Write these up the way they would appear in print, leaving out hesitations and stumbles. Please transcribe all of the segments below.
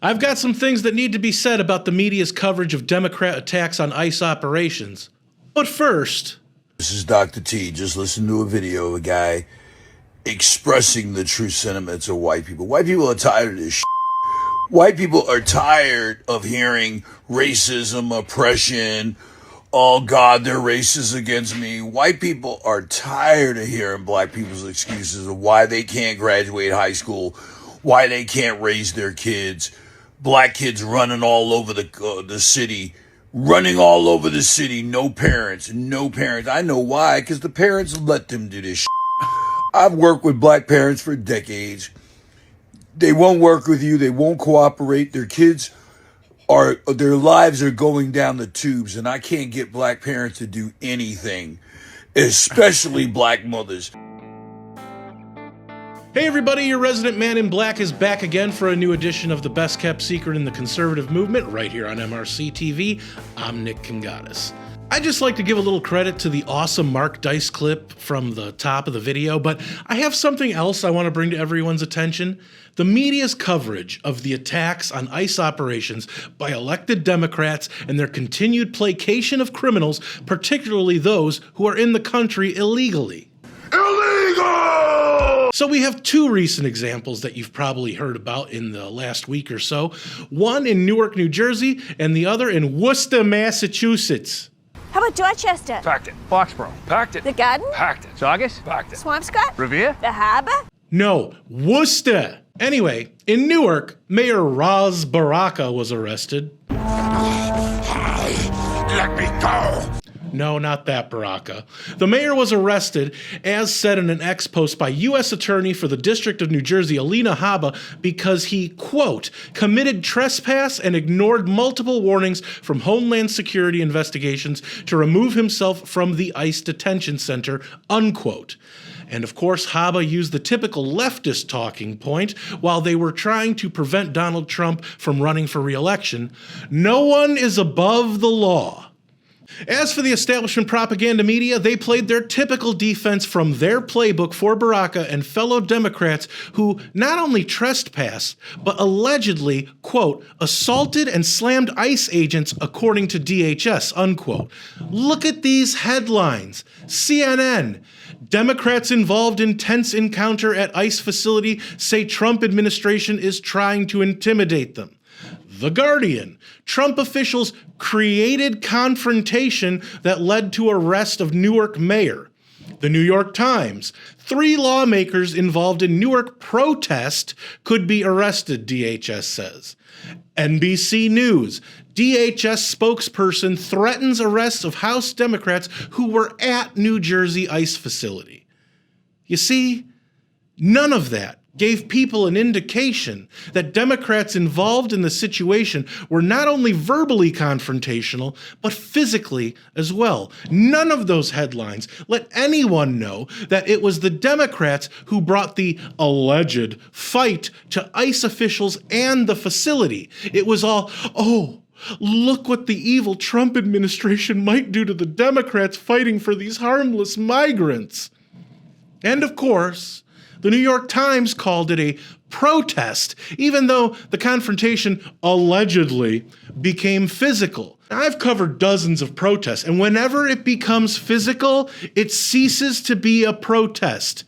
I've got some things that need to be said about the media's coverage of Democrat attacks on ICE operations. But first... This is Dr. T. Just listened to a video of a guy expressing the true sentiments of white people. White people are tired of this shit. White people are tired of hearing racism, oppression. Oh God, they're racist against me. White people are tired of hearing black people's excuses of why they can't graduate high school, why they can't raise their kids. Black kids running all over the city, no parents. I know why, because the parents let them do this shit. I've worked with black parents for decades. They won't work with you. They won't cooperate. Their lives are going down the tubes, and I can't get black parents to do anything, especially black mothers. Hey everybody, your resident man in black is back again for a new edition of the best kept secret in the conservative movement right here on MRC-TV. I'm Nick Kangadis. I'd just like to give a little credit to the awesome Mark Dice clip from the top of the video, but I have something else I want to bring to everyone's attention. The media's coverage of the attacks on ICE operations by elected Democrats and their continued placation of criminals, particularly those who are in the country illegally. So we have two recent examples that you've probably heard about in the last week or so. One in Newark, New Jersey, and the other in Worcester, Massachusetts. How about Dorchester? Packed it. Foxborough. Packed it. The Garden? Packed it. Saugus? Packed it. Swampscott? Revere? The Harbor? No, Worcester. Anyway, in Newark, Mayor Ras Baraka was arrested. Let me go. No, not that Baraka. The mayor was arrested, as said in an X post by U.S. Attorney for the District of New Jersey, Alina Habba, because he, quote, committed trespass and ignored multiple warnings from Homeland Security investigations to remove himself from the ICE detention center, unquote. And of course, Habba used the typical leftist talking point while they were trying to prevent Donald Trump from running for re-election. No one is above the law. As for the establishment propaganda media, they played their typical defense from their playbook for Baraka and fellow Democrats who not only trespassed, but allegedly, quote, assaulted and slammed ICE agents according to DHS, unquote. Look at these headlines. CNN, Democrats involved in tense encounter at ICE facility say Trump administration is trying to intimidate them. The Guardian, Trump officials created confrontation that led to arrest of Newark mayor. The New York Times, 3 lawmakers involved in Newark protest could be arrested, DHS says. NBC News, DHS spokesperson threatens arrests of House Democrats who were at New Jersey ICE facility. You see, none of that gave people an indication that Democrats involved in the situation were not only verbally confrontational, but physically as well. None of those headlines let anyone know that it was the Democrats who brought the alleged fight to ICE officials and the facility. It was all, oh, look what the evil Trump administration might do to the Democrats fighting for these harmless migrants. And of course, the New York Times called it a protest, even though the confrontation allegedly became physical. I've covered dozens of protests, and whenever it becomes physical, it ceases to be a protest.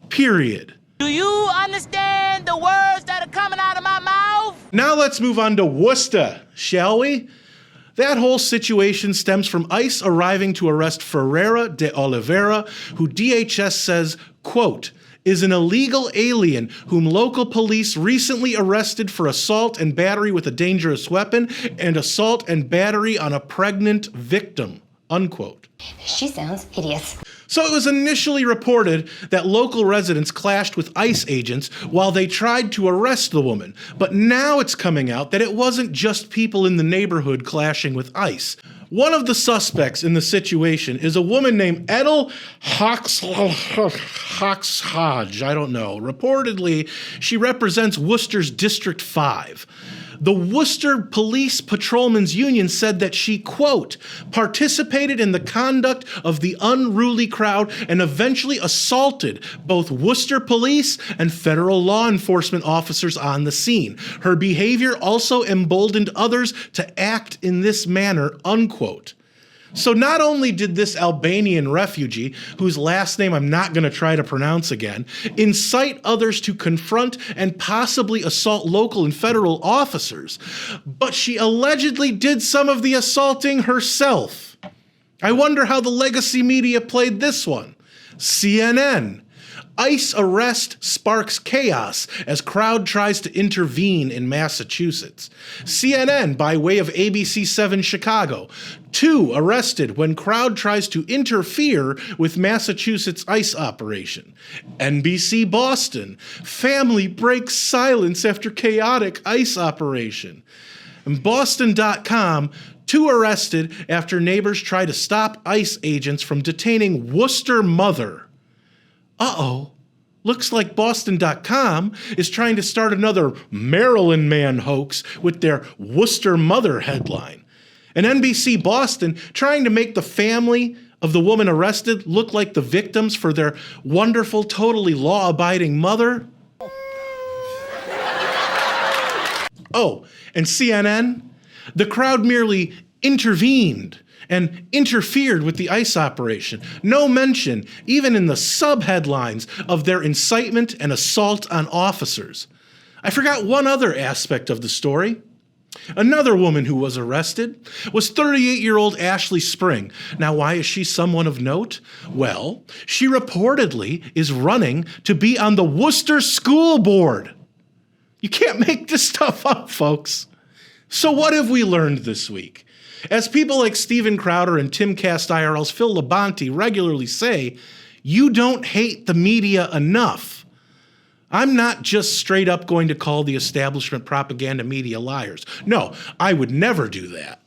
Period. Do you understand the words that are coming out of my mouth? Now let's move on to Worcester, shall we? That whole situation stems from ICE arriving to arrest Ferreira de Oliveira, who DHS says, quote, is an illegal alien whom local police recently arrested for assault and battery with a dangerous weapon and assault and battery on a pregnant victim, unquote. She sounds hideous. So it was initially reported that local residents clashed with ICE agents while they tried to arrest the woman. But now it's coming out that it wasn't just people in the neighborhood clashing with ICE. One of the suspects in the situation is a woman named Edel Hoxhodge. I don't know. Reportedly, she represents Worcester's District 5. The Worcester Police Patrolmen's Union said that she, quote, participated in the conduct of the unruly crowd and eventually assaulted both Worcester police and federal law enforcement officers on the scene. Her behavior also emboldened others to act in this manner, unquote. So not only did this Albanian refugee, whose last name I'm not going to try to pronounce again, incite others to confront and possibly assault local and federal officers, but she allegedly did some of the assaulting herself. I wonder how the legacy media played this one. CNN. ICE arrest sparks chaos as crowd tries to intervene in Massachusetts. CNN, by way of ABC7 Chicago. 2 arrested when crowd tries to interfere with Massachusetts ICE operation. NBC Boston. Family breaks silence after chaotic ICE operation. And Boston.com. 2 arrested after neighbors try to stop ICE agents from detaining Worcester mother. Uh-oh, looks like Boston.com is trying to start another Maryland man hoax with their Worcester mother headline. And NBC Boston trying to make the family of the woman arrested look like the victims for their wonderful, totally law-abiding mother. Oh, and CNN, the crowd merely intervened and interfered with the ICE operation. No mention, even in the sub-headlines, of their incitement and assault on officers. I forgot one other aspect of the story. Another woman who was arrested was 38-year-old Ashley Spring. Now, why is she someone of note? Well, she reportedly is running to be on the Worcester School Board. You can't make this stuff up, folks. So what have we learned this week? As people like Steven Crowder and Timcast IRL's Phil Labonte regularly say, you don't hate the media enough. I'm not just straight up going to call the establishment propaganda media liars. No, I would never do that.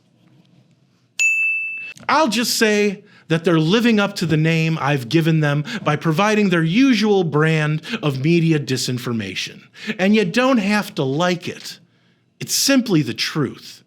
I'll just say that they're living up to the name I've given them by providing their usual brand of media disinformation. And you don't have to like it. It's simply the truth.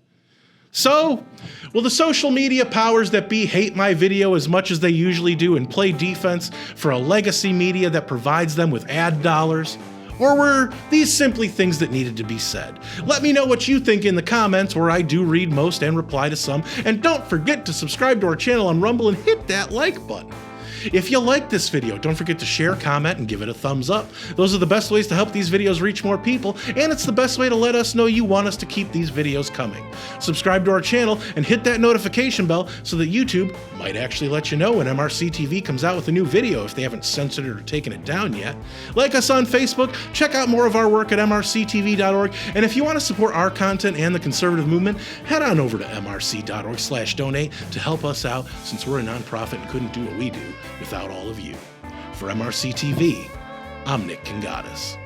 So, will the social media powers that be hate my video as much as they usually do and play defense for a legacy media that provides them with ad dollars? Or were these simply things that needed to be said? Let me know what you think in the comments, where I do read most and reply to some. And don't forget to subscribe to our channel on Rumble and hit that like button. If you like this video, don't forget to share, comment, and give it a thumbs up. Those are the best ways to help these videos reach more people, and it's the best way to let us know you want us to keep these videos coming. Subscribe to our channel and hit that notification bell so that YouTube might actually let you know when MRC-TV comes out with a new video if they haven't censored it or taken it down yet. Like us on Facebook, check out more of our work at MRCTV.org, and if you want to support our content and the conservative movement, head on over to MRC.org/donate to help us out, since we're a nonprofit and couldn't do what we do without all of you. For MRC TV, I'm Nick Kangadis.